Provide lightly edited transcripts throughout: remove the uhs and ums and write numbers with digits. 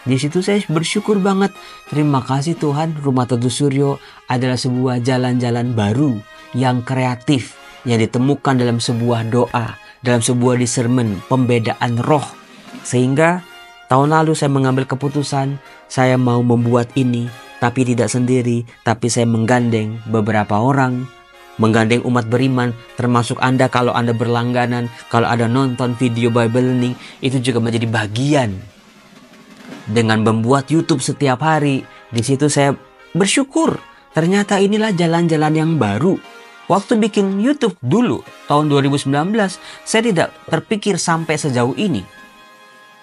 Di situ saya bersyukur banget. Terima kasih Tuhan, Rumah Teduh Suryo adalah sebuah jalan-jalan baru yang kreatif, yang ditemukan dalam sebuah doa, dalam sebuah discernment, pembedaan roh. Sehingga tahun lalu saya mengambil keputusan, saya mau membuat ini, tapi tidak sendiri, tapi saya menggandeng beberapa orang, menggandeng umat beriman, termasuk Anda kalau Anda berlangganan, kalau ada nonton video Bible Learning, itu juga menjadi bagian. Dengan membuat YouTube setiap hari, di situ saya bersyukur. Ternyata inilah jalan-jalan yang baru. Waktu bikin YouTube dulu, tahun 2019, saya tidak terpikir sampai sejauh ini.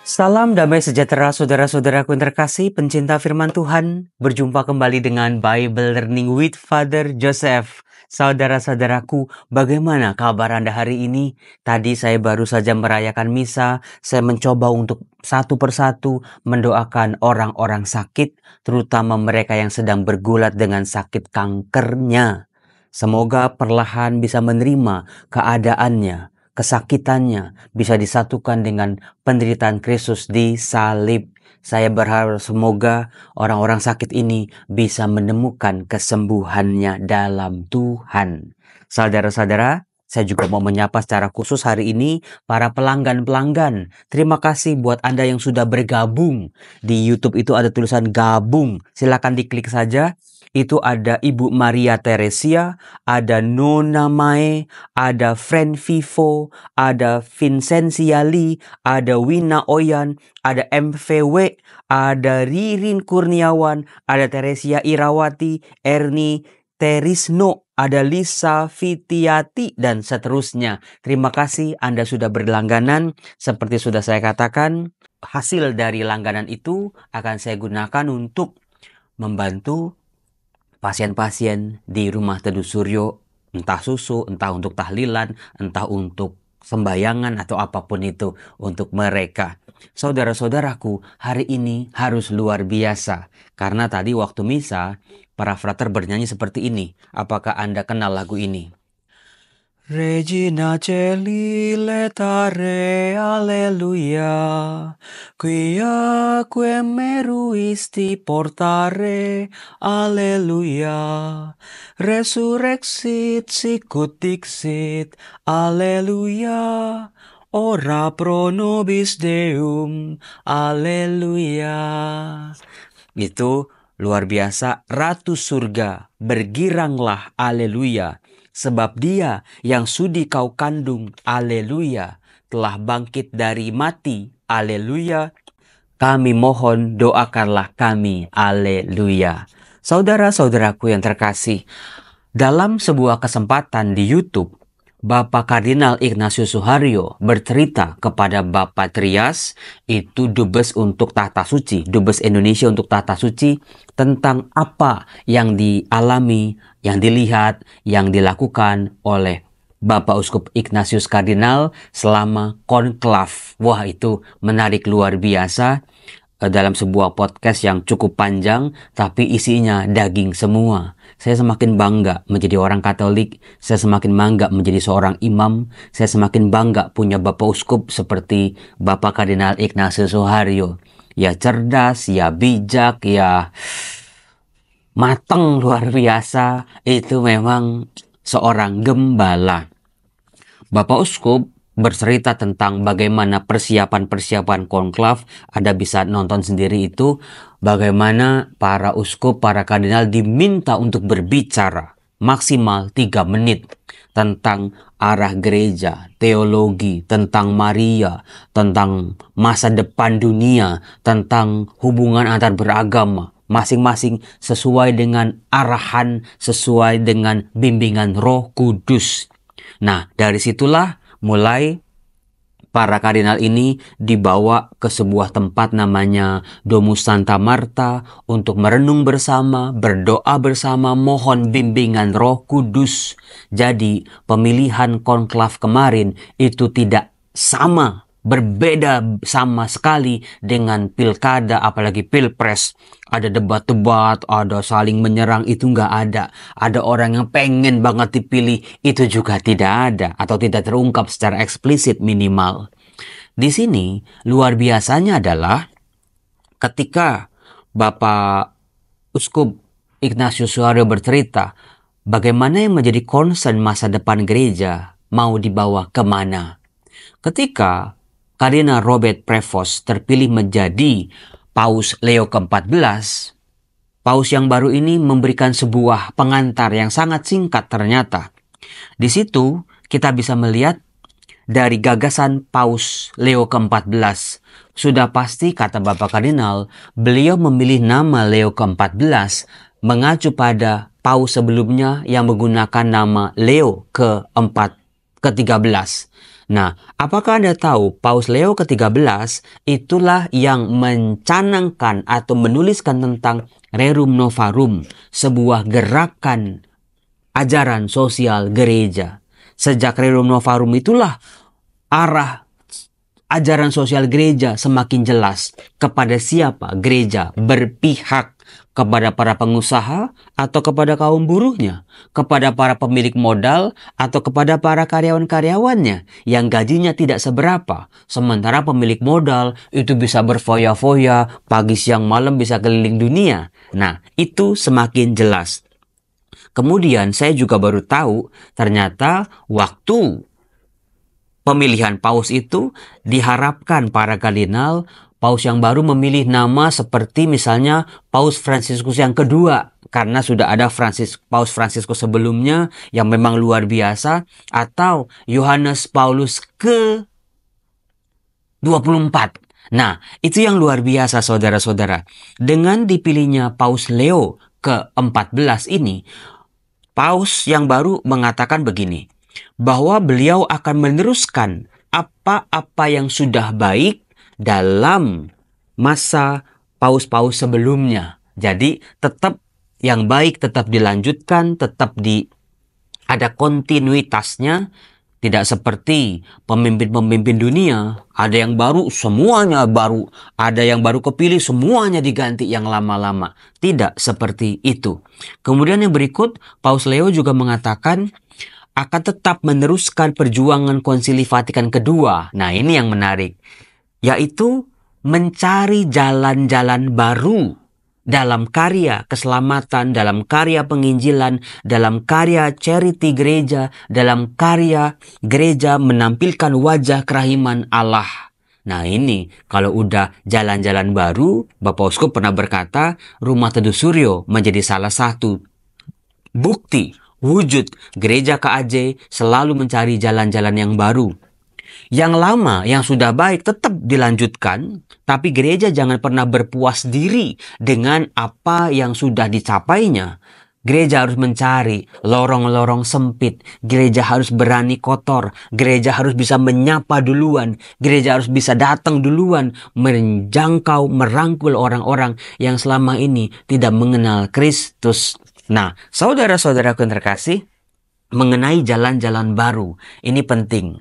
Salam damai sejahtera saudara-saudaraku yang terkasih, pencinta firman Tuhan. Berjumpa kembali dengan Bible Learning with Father Joseph. Saudara-saudaraku, bagaimana kabar Anda hari ini? Tadi saya baru saja merayakan misa. Saya mencoba untuk satu persatu mendoakan orang-orang sakit, terutama mereka yang sedang bergulat dengan sakit kankernya. Semoga perlahan bisa menerima keadaannya, kesakitannya bisa disatukan dengan penderitaan Kristus di salib. Saya berharap semoga orang-orang sakit ini bisa menemukan kesembuhannya dalam Tuhan. Saudara-saudara, saya juga mau menyapa secara khusus hari ini para pelanggan-pelanggan. Terima kasih buat Anda yang sudah bergabung. Di YouTube itu ada tulisan gabung. Silakan diklik saja. Itu ada Ibu Maria Teresia, ada Nona Mae, ada Friend Vivo, ada Vincentia Lee, ada Wina Oyan, ada MVW, ada Ririn Kurniawan, ada Teresia Irawati, Erni Terisno, ada Lisa Fitiati, dan seterusnya. Terima kasih Anda sudah berlangganan. Seperti sudah saya katakan, hasil dari langganan itu akan saya gunakan untuk membantu pasien-pasien di Rumah Teduh Suryo, entah susu, entah untuk tahlilan, entah untuk sembayangan atau apapun itu untuk mereka. Saudara-saudaraku, hari ini harus luar biasa. Karena tadi waktu misa, para frater bernyanyi seperti ini. Apakah Anda kenal lagu ini? Regina Celi letare alleluia, quia quem meruisti portare alleluia, resurrexit sicut dixit alleluia, ora pro nobis Deum alleluia. Itu luar biasa. Ratu surga, bergiranglah alleluia. Sebab dia yang sudi kau kandung, aleluya, telah bangkit dari mati, aleluya. Kami mohon doakanlah kami, aleluya. Saudara-saudaraku yang terkasih, dalam sebuah kesempatan di YouTube, Bapak Kardinal Ignatius Suharyo bercerita kepada Bapak Trias, itu Dubes untuk Tata Suci, Dubes Indonesia untuk Tata Suci, tentang apa yang dialami, yang dilihat, yang dilakukan oleh Bapak Uskup Ignatius Kardinal selama konklav. Wah, itu menarik luar biasa. Dalam sebuah podcast yang cukup panjang, tapi isinya daging semua. Saya semakin bangga menjadi orang Katolik, saya semakin bangga menjadi seorang imam, saya semakin bangga punya Bapak Uskup seperti Bapak Kardinal Ignatius Suharyo. Ya cerdas, ya bijak, ya mateng luar biasa. Itu memang seorang gembala. Bapak Uskup bercerita tentang bagaimana persiapan-persiapan konklav. Anda bisa nonton sendiri itu, bagaimana para uskup, para kardinal diminta untuk berbicara maksimal 3 menit tentang arah gereja, teologi, tentang Maria, tentang masa depan dunia, tentang hubungan antar beragama, masing-masing sesuai dengan arahan, sesuai dengan bimbingan Roh Kudus. Nah, dari situlah mulai para kardinal ini dibawa ke sebuah tempat namanya Domus Santa Marta untuk merenung bersama, berdoa bersama, mohon bimbingan Roh Kudus. Jadi pemilihan konklav kemarin itu tidak sama, berbeda sama sekali dengan pilkada, apalagi pilpres. Ada debat-debat, ada saling menyerang, itu nggak ada. Ada orang yang pengen banget dipilih, itu juga tidak ada. Atau tidak terungkap secara eksplisit minimal. Di sini, luar biasanya adalah Ketika Bapak Uskup Ignatius Suaryo bercerita bagaimana yang menjadi concern masa depan gereja, mau dibawa kemana. Ketika Kardinal Robert Prevost terpilih menjadi Paus Leo ke-14, Paus yang baru ini memberikan sebuah pengantar yang sangat singkat ternyata. Di situ kita bisa melihat dari gagasan Paus Leo ke-14. Sudah pasti, kata Bapak Kardinal, beliau memilih nama Leo ke-14 mengacu pada Paus sebelumnya yang menggunakan nama Leo ke-13. Nah, apakah Anda tahu Paus Leo ke-13 itulah yang mencanangkan atau menuliskan tentang Rerum Novarum, sebuah gerakan ajaran sosial gereja. Sejak Rerum Novarum itulah arah ajaran sosial gereja semakin jelas. Kepada siapa gereja berpihak? Kepada para pengusaha atau kepada kaum buruhnya? Kepada para pemilik modal atau kepada para karyawan-karyawannya yang gajinya tidak seberapa? Sementara pemilik modal itu bisa berfoya-foya, pagi siang malam bisa keliling dunia. Nah, itu semakin jelas. Kemudian saya juga baru tahu ternyata waktu pemilihan paus itu diharapkan para kardinal, paus yang baru memilih nama seperti misalnya Paus Fransiskus yang kedua, karena sudah ada Paus Fransiskus sebelumnya yang memang luar biasa, atau Yohanes Paulus ke-24. Nah, itu yang luar biasa saudara-saudara. Dengan dipilihnya Paus Leo ke-14 ini, Paus yang baru mengatakan begini, bahwa beliau akan meneruskan apa-apa yang sudah baik dalam masa paus-paus sebelumnya. Jadi tetap yang baik tetap dilanjutkan, tetap ada kontinuitasnya. Tidak seperti pemimpin-pemimpin dunia, ada yang baru semuanya baru, ada yang baru kepilih semuanya diganti yang lama-lama. Tidak seperti itu. Kemudian yang berikut, Paus Leo juga mengatakan akan tetap meneruskan perjuangan Konsili Vatikan kedua. Nah, ini yang menarik, yaitu mencari jalan-jalan baru dalam karya keselamatan, dalam karya penginjilan, dalam karya charity gereja, dalam karya gereja menampilkan wajah kerahiman Allah. Nah, ini kalau udah jalan-jalan baru, Bapak Uskup pernah berkata, Rumah Teduh Suryo menjadi salah satu bukti wujud gereja KAJ selalu mencari jalan-jalan yang baru. Yang lama, yang sudah baik tetap dilanjutkan, tapi gereja jangan pernah berpuas diri dengan apa yang sudah dicapainya. Gereja harus mencari lorong-lorong sempit, gereja harus berani kotor, gereja harus bisa menyapa duluan, gereja harus bisa datang duluan, menjangkau, merangkul orang-orang yang selama ini tidak mengenal Kristus. Nah, saudara-saudaraku yang terkasih, mengenai jalan-jalan baru, ini penting.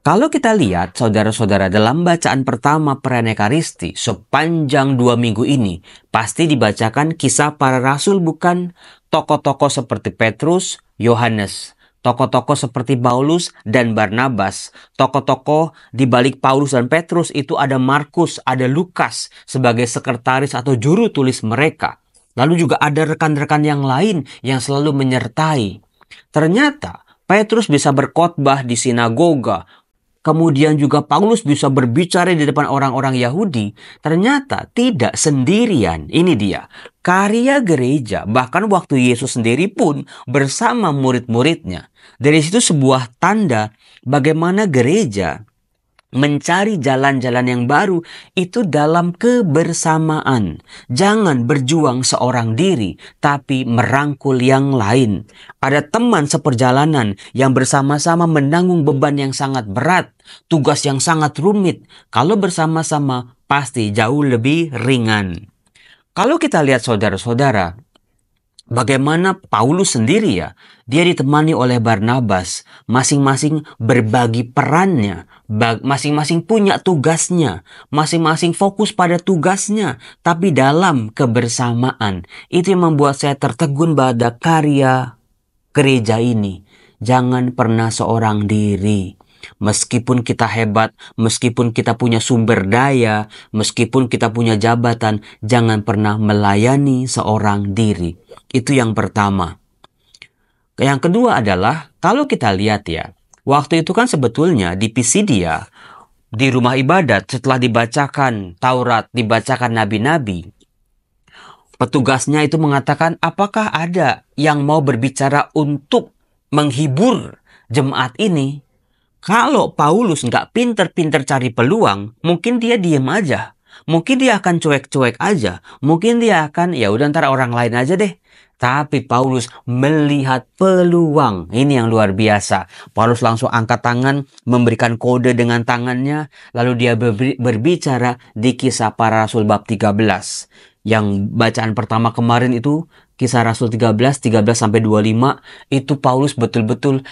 Kalau kita lihat, saudara-saudara, dalam bacaan pertama perayaan Ekaristi sepanjang 2 minggu ini, pasti dibacakan kisah para rasul, bukan? Tokoh-tokoh seperti Petrus, Yohanes, tokoh-tokoh seperti Paulus dan Barnabas, tokoh-tokoh di balik Paulus dan Petrus itu ada Markus, ada Lukas sebagai sekretaris atau juru tulis mereka. Lalu juga ada rekan-rekan yang lain yang selalu menyertai. Ternyata Petrus bisa berkhotbah di sinagoga. Kemudian juga Paulus bisa berbicara di depan orang-orang Yahudi. Ternyata tidak sendirian. Ini dia. Karya gereja, bahkan waktu Yesus sendiri pun bersama murid-muridnya. Dari situ sebuah tanda bagaimana gereja mencari jalan-jalan yang baru itu dalam kebersamaan. Jangan berjuang seorang diri, tapi merangkul yang lain. Ada teman seperjalanan yang bersama-sama menanggung beban yang sangat berat, tugas yang sangat rumit. Kalau bersama-sama pasti jauh lebih ringan. Kalau kita lihat saudara-saudara, bagaimana Paulus sendiri ya, dia ditemani oleh Barnabas, masing-masing berbagi perannya, masing-masing punya tugasnya, masing-masing fokus pada tugasnya, tapi dalam kebersamaan. Itu yang membuat saya tertegun pada karya gereja ini. Jangan pernah seorang diri. Meskipun kita hebat, meskipun kita punya sumber daya, meskipun kita punya jabatan, jangan pernah melayani seorang diri. Itu yang pertama. Yang kedua adalah, kalau kita lihat ya, waktu itu kan sebetulnya di Pisidia, di rumah ibadat, setelah dibacakan Taurat, dibacakan nabi-nabi, petugasnya itu mengatakan, apakah ada yang mau berbicara untuk menghibur jemaat ini? Kalau Paulus nggak pinter-pinter cari peluang, mungkin dia diem aja. Mungkin dia akan cuek-cuek aja. Mungkin dia akan, ya udah ntar orang lain aja deh. Tapi Paulus melihat peluang. Ini yang luar biasa. Paulus langsung angkat tangan, memberikan kode dengan tangannya. Lalu dia berbicara di Kisah Para Rasul bab 13. Yang bacaan pertama kemarin itu Kisah Rasul 13 sampai 25, itu Paulus betul-betul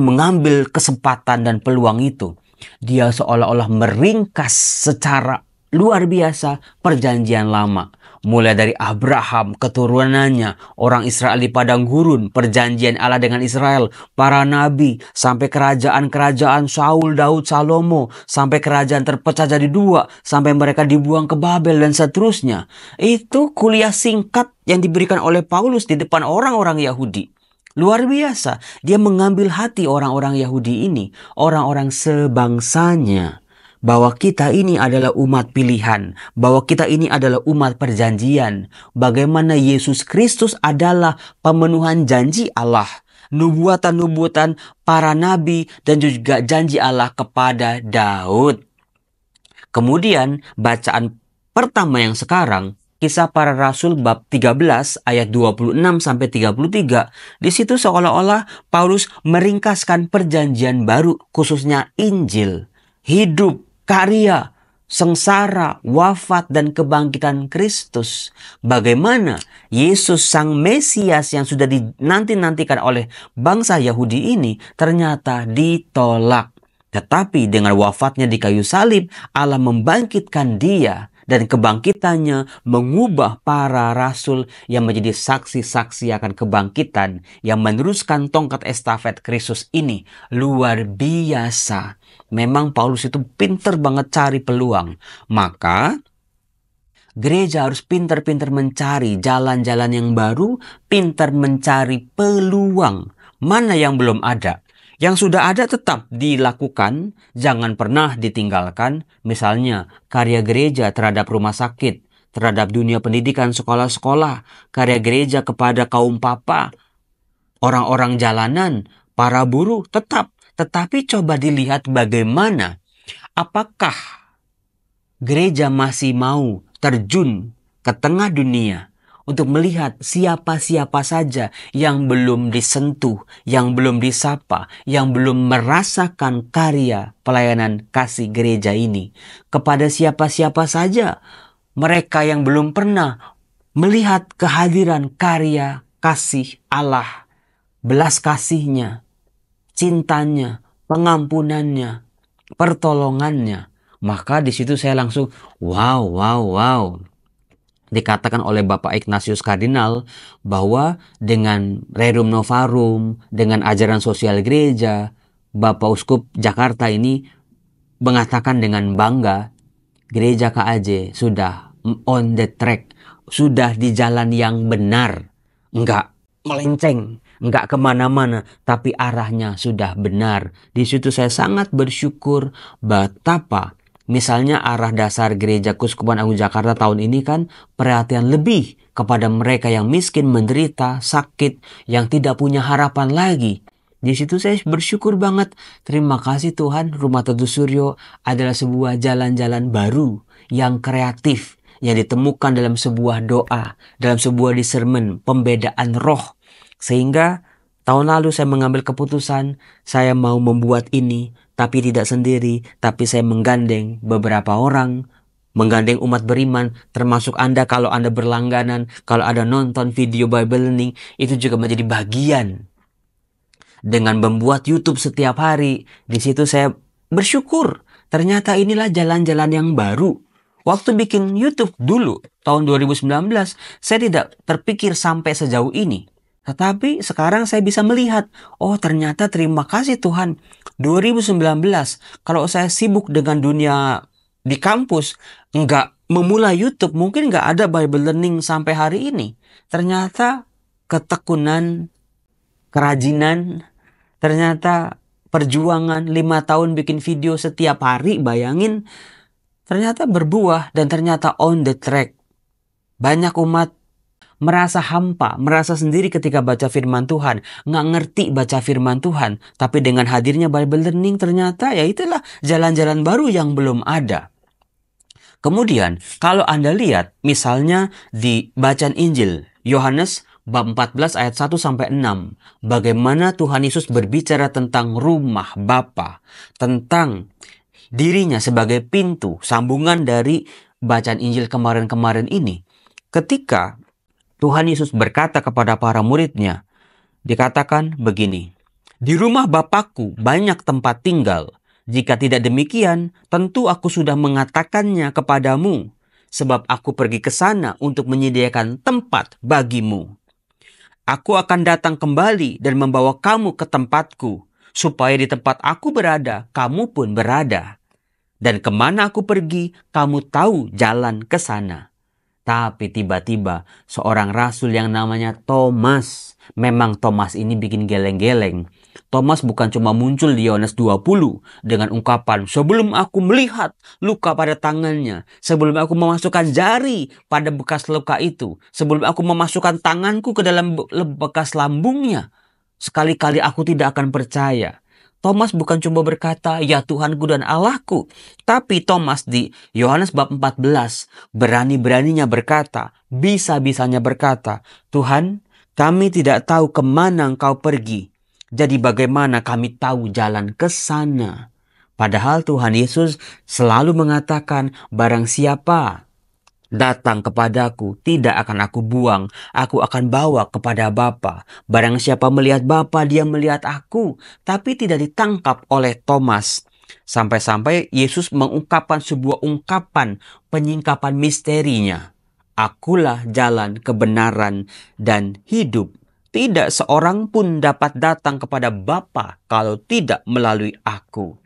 mengambil kesempatan dan peluang itu. Dia seolah-olah meringkas secara luar biasa perjanjian lama. Mulai dari Abraham, keturunannya, orang Israel di padang gurun, perjanjian Allah dengan Israel, para nabi, sampai kerajaan-kerajaan Saul, Daud, Salomo, sampai kerajaan terpecah jadi dua, sampai mereka dibuang ke Babel dan seterusnya. Itu kuliah singkat yang diberikan oleh Paulus di depan orang-orang Yahudi. Luar biasa, dia mengambil hati orang-orang Yahudi ini, orang-orang sebangsanya, bahwa kita ini adalah umat pilihan, bahwa kita ini adalah umat perjanjian, bagaimana Yesus Kristus adalah pemenuhan janji Allah, nubuatan-nubuatan para nabi, dan juga janji Allah kepada Daud. Kemudian bacaan pertama yang sekarang, Kisah Para Rasul bab 13 ayat 26 sampai 33, di situ seolah-olah Paulus meringkaskan perjanjian baru, khususnya Injil, hidup, karya, sengsara, wafat, dan kebangkitan Kristus. Bagaimana Yesus Sang Mesias yang sudah dinanti-nantikan oleh bangsa Yahudi ini ternyata ditolak. Tetapi dengan wafatnya di kayu salib, Allah membangkitkan dia. Dan kebangkitannya mengubah para rasul yang menjadi saksi-saksi akan kebangkitan, yang meneruskan tongkat estafet Kristus ini. Luar biasa. Memang Paulus itu pinter banget cari peluang. Maka gereja harus pinter-pinter mencari jalan-jalan yang baru, pinter mencari peluang. Mana yang belum ada? Yang sudah ada tetap dilakukan, jangan pernah ditinggalkan. Misalnya karya gereja terhadap rumah sakit, terhadap dunia pendidikan sekolah-sekolah, karya gereja kepada kaum papa, orang-orang jalanan, para buruh tetap. Tetapi coba dilihat bagaimana, apakah gereja masih mau terjun ke tengah dunia untuk melihat siapa-siapa saja yang belum disentuh, yang belum disapa, yang belum merasakan karya pelayanan kasih gereja ini. Kepada siapa-siapa saja mereka yang belum pernah melihat kehadiran karya kasih Allah, belas kasihnya, cintanya, pengampunannya, pertolongannya. Maka di situ saya langsung wow. Dikatakan oleh Bapak Ignatius Kardinal bahwa dengan Rerum Novarum, dengan ajaran sosial gereja, Bapak Uskup Jakarta ini mengatakan dengan bangga, gereja KAJ sudah on the track, sudah di jalan yang benar, enggak melenceng, enggak kemana-mana, tapi arahnya sudah benar. Di situ saya sangat bersyukur betapa misalnya arah dasar Gereja Keuskupan Agung Jakarta tahun ini kan perhatian lebih kepada mereka yang miskin, menderita, sakit, yang tidak punya harapan lagi. Di situ saya bersyukur banget. Terima kasih Tuhan, Rumah Teduh Suryo adalah sebuah jalan-jalan baru yang kreatif, yang ditemukan dalam sebuah doa, dalam sebuah discernment, pembedaan roh. Sehingga tahun lalu saya mengambil keputusan, saya mau membuat ini, tapi tidak sendiri, tapi saya menggandeng beberapa orang, menggandeng umat beriman, termasuk Anda kalau Anda berlangganan, kalau ada nonton video Bible Learning, itu juga menjadi bagian. Dengan membuat YouTube setiap hari, di situ saya bersyukur, ternyata inilah jalan-jalan yang baru. Waktu bikin YouTube dulu, tahun 2019, saya tidak terpikir sampai sejauh ini. Tetapi sekarang saya bisa melihat, oh ternyata terima kasih Tuhan. 2019, kalau saya sibuk dengan dunia di kampus, nggak memulai YouTube, mungkin nggak ada Bible Learning sampai hari ini. Ternyata ketekunan, kerajinan, ternyata perjuangan 5 tahun bikin video setiap hari, bayangin, ternyata berbuah dan ternyata on the track. Banyak umat merasa hampa, merasa sendiri ketika baca firman Tuhan, nggak ngerti baca firman Tuhan. Tapi dengan hadirnya Bible Learning ternyata ya itulah jalan-jalan baru yang belum ada. Kemudian kalau Anda lihat misalnya di bacaan Injil, Yohanes bab 14 ayat 1 sampai 6, bagaimana Tuhan Yesus berbicara tentang rumah Bapa, tentang dirinya sebagai pintu, sambungan dari bacaan Injil kemarin-kemarin ini. Ketika Tuhan Yesus berkata kepada para muridnya, dikatakan begini, "Di rumah Bapakku banyak tempat tinggal. Jika tidak demikian, tentu aku sudah mengatakannya kepadamu, sebab aku pergi ke sana untuk menyediakan tempat bagimu. Aku akan datang kembali dan membawa kamu ke tempatku, supaya di tempat aku berada, kamu pun berada. Dan kemana aku pergi, kamu tahu jalan ke sana." Tapi tiba-tiba seorang rasul yang namanya Thomas, memang Thomas ini bikin geleng-geleng. Thomas bukan cuma muncul di Yohanes 20 dengan ungkapan, "Sebelum aku melihat luka pada tangannya, sebelum aku memasukkan jari pada bekas luka itu, sebelum aku memasukkan tanganku ke dalam bekas lambungnya, sekali-kali aku tidak akan percaya." Thomas bukan cuma berkata, "Ya Tuhanku dan Allahku." Tapi Thomas di Yohanes bab 14 berani-beraninya berkata, bisa-bisanya berkata, "Tuhan, kami tidak tahu kemana Engkau pergi. Jadi bagaimana kami tahu jalan ke sana?" Padahal Tuhan Yesus selalu mengatakan, "Barang siapa datang kepadaku, tidak akan aku buang. Aku akan bawa kepada Bapa. Barang siapa melihat Bapa, dia melihat aku." Tapi tidak ditangkap oleh Thomas. Sampai-sampai Yesus mengungkapkan sebuah ungkapan penyingkapan misterinya. "Akulah jalan, kebenaran, dan hidup. Tidak seorang pun dapat datang kepada Bapa kalau tidak melalui aku."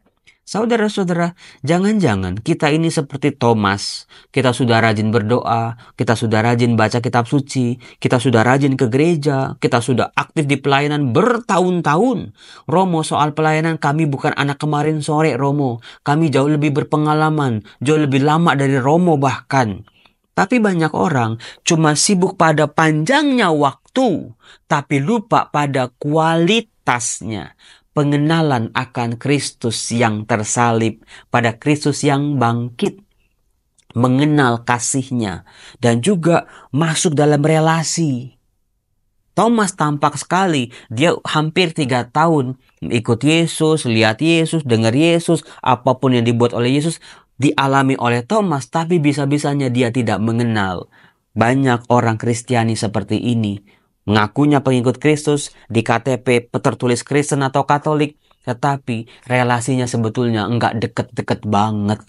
Saudara-saudara, jangan-jangan kita ini seperti Thomas. Kita sudah rajin berdoa, kita sudah rajin baca kitab suci, kita sudah rajin ke gereja, kita sudah aktif di pelayanan bertahun-tahun. Romo, soal pelayanan kami bukan anak kemarin sore, Romo. Kami jauh lebih berpengalaman, jauh lebih lama dari Romo bahkan. Tapi banyak orang cuma sibuk pada panjangnya waktu, tapi lupa pada kualitasnya. Pengenalan akan Kristus yang tersalib, pada Kristus yang bangkit, mengenal kasih-Nya, dan juga masuk dalam relasi. Thomas tampak sekali, dia hampir 3 tahun ikut Yesus, lihat Yesus, dengar Yesus, apapun yang dibuat oleh Yesus, dialami oleh Thomas, tapi bisa-bisanya dia tidak mengenal. Banyak orang Kristiani seperti ini. Mengakunya pengikut Kristus, di KTP tertulis Kristen atau Katolik, tetapi relasinya sebetulnya enggak deket-deket banget.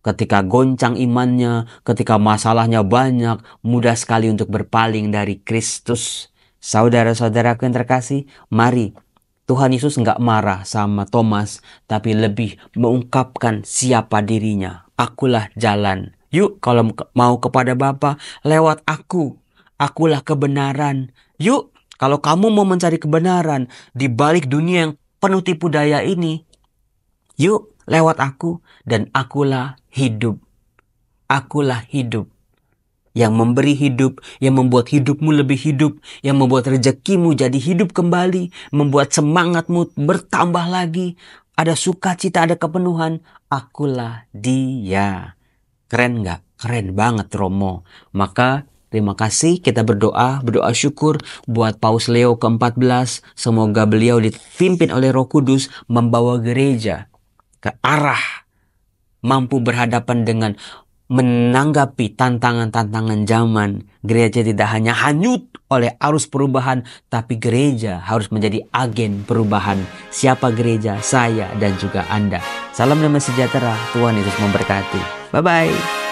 Ketika goncang imannya, ketika masalahnya banyak, mudah sekali untuk berpaling dari Kristus. Saudara-saudaraku yang terkasih, mari Tuhan Yesus enggak marah sama Thomas, tapi lebih mengungkapkan siapa dirinya. "Akulah jalan. Yuk kalau mau kepada Bapa, lewat aku. Akulah kebenaran. Yuk, kalau kamu mau mencari kebenaran di balik dunia yang penuh tipu daya ini, yuk lewat aku, dan akulah hidup. Akulah hidup. Yang memberi hidup, yang membuat hidupmu lebih hidup, yang membuat rezekimu jadi hidup kembali, membuat semangatmu bertambah lagi, ada sukacita, ada kepenuhan. Akulah Dia." Keren nggak? Keren banget, Romo. Maka terima kasih, kita berdoa syukur buat Paus Leo ke-14. Semoga beliau dipimpin oleh Roh Kudus membawa gereja ke arah mampu berhadapan dengan menanggapi tantangan-tantangan zaman. Gereja tidak hanya hanyut oleh arus perubahan, tapi gereja harus menjadi agen perubahan. Siapa gereja? Saya dan juga Anda. Salam damai sejahtera, Tuhan Yesus memberkati. Bye-bye.